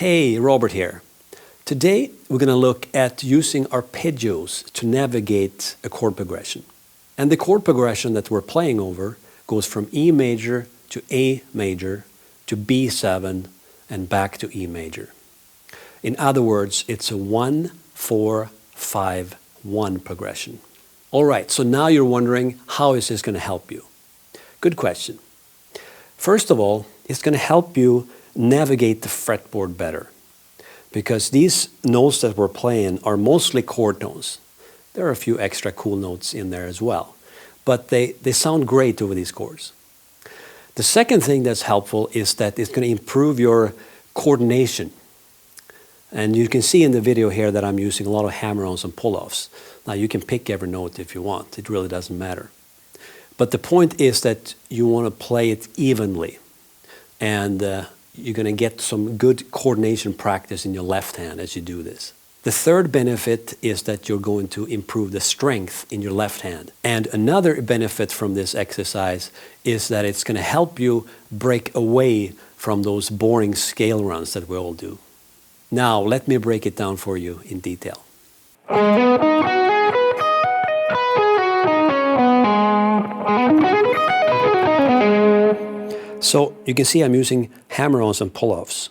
Hey, Robert here. Today we're going to look at using arpeggios to navigate a chord progression. And the chord progression that we're playing over goes from E major to A major to B7 and back to E major. In other words, it's a 1-4-5-1 progression. All right, so now you're wondering, how is this going to help you? Good question. First of all, it's going to help you navigate the fretboard better, because these notes that we're playing are mostly chord notes. There are a few extra cool notes in there as well, but they sound great over these chords. The second thing that's helpful is that it's going to improve your coordination. And you can see in the video here that I'm using a lot of hammer-ons and pull-offs. Now you can pick every note if you want, it really doesn't matter. But the point is that you want to play it evenly, and you're going to get some good coordination practice in your left hand as you do this. The third benefit is that you're going to improve the strength in your left hand. And another benefit from this exercise is that it's going to help you break away from those boring scale runs that we all do. Now, let me break it down for you in detail. So you can see I'm using hammer-ons and pull-offs.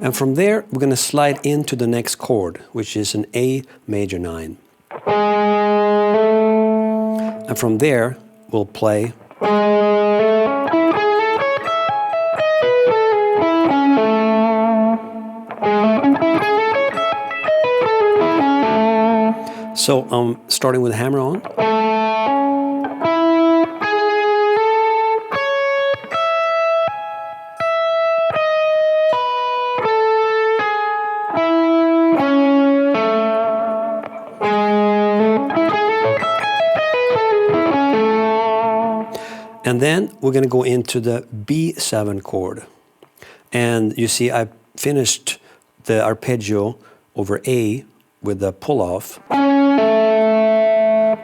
And from there, we're going to slide into the next chord, which is an A major 9. And from there, we'll play . So I'm starting with a hammer-on. And then we're going to go into the B7 chord. And you see I finished the arpeggio over A with the pull-off.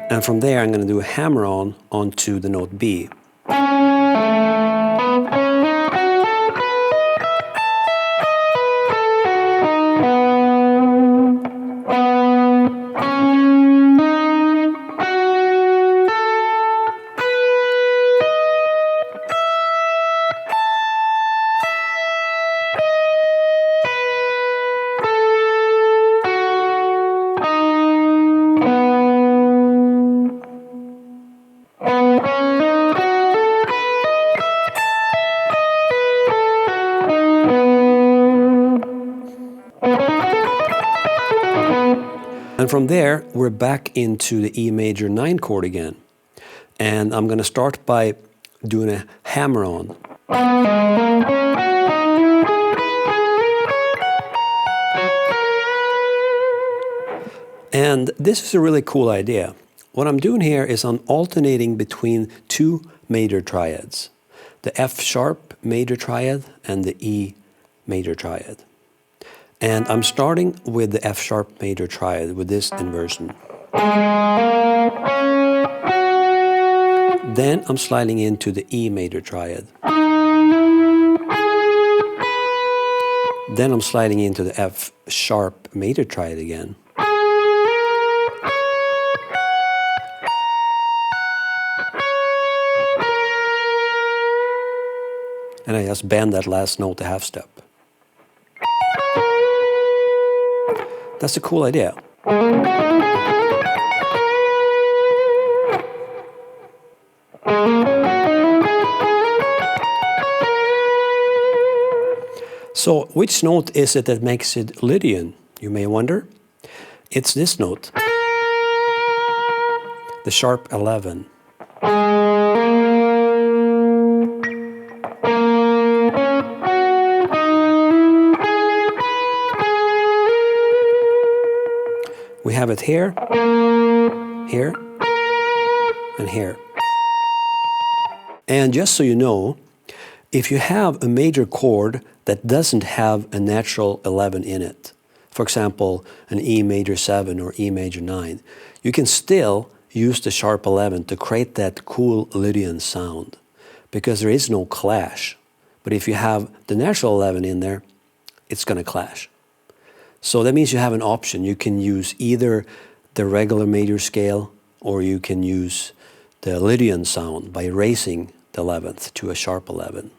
And from there I'm going to do a hammer-on onto the note B. And from there, we're back into the E major 9 chord again. And I'm going to start by doing a hammer-on. And this is a really cool idea. What I'm doing here is I'm alternating between two major triads, the F sharp major triad and the E major triad. And I'm starting with the F sharp major triad with this inversion. Then I'm sliding into the E major triad. Then I'm sliding into the F sharp major triad again. And I just bend that last note a half step. That's a cool idea. So, which note is it that makes it Lydian, you may wonder? It's this note, the sharp 11. We have it here, here, and here. And just so you know, if you have a major chord that doesn't have a natural 11 in it, for example, an E major 7 or E major 9, you can still use the sharp 11 to create that cool Lydian sound, because there is no clash. But if you have the natural 11 in there, it's going to clash. So that means you have an option. You can use either the regular major scale, or you can use the Lydian sound by raising the 11th to a sharp 11.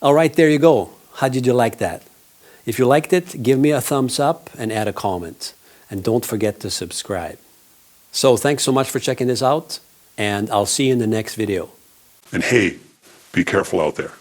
All right, there you go. How did you like that? If you liked it, give me a thumbs up and add a comment. And don't forget to subscribe. So thanks so much for checking this out, and I'll see you in the next video. And hey, be careful out there.